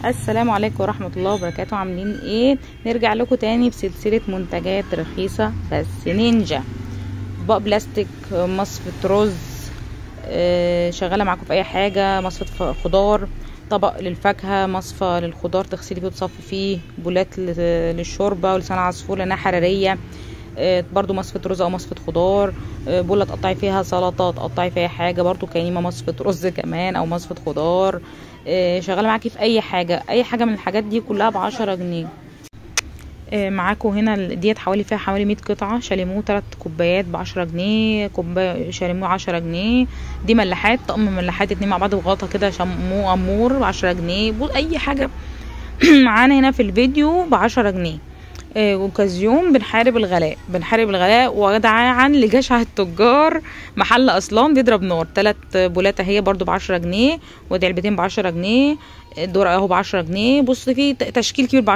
السلام عليكم ورحمة الله وبركاته. عاملين ايه؟ نرجع لكم تاني بسلسلة منتجات رخيصة بس نينجا. اطباق بلاستيك، مصفة رز، شغالة معاكم في اي حاجة، مصفة خضار، طبق للفاكهة، مصفى للخضار تغسلي فيه وتصفي فيه، بولات للشوربة ولسان عصفور لانها حرارية، برضو مصفة رز او مصفة خضار، بولة تقطعي فيها سلطة، تقطعي فيها حاجة، برضو كريمة مصفة رز كمان او مصفة خضار، شغالة معاكي في اي حاجة. اي حاجة من الحاجات دي كلها ب10 جنيه. معاكم هنا ديت فيها حوالي 100 قطعة. شاليمو 3 كوبايات ب10 جنيه، كوباية شاليمو 10 جنيه. دي ملاحات، طقم ملاحات 2 مع بعض وغطا كده، شامو امور ب10 جنيه. اي حاجة معانا هنا في الفيديو ب10 جنيه. اوكازيون بنحارب الغلاء وجدعا لجشع التجار. محل اصلان بيضرب نار. 3 بولات اهي برضو ب10 جنيه، ودي علبتين ب10 جنيه. الدور اهو ب10 جنيه. بص في تشكيل كبير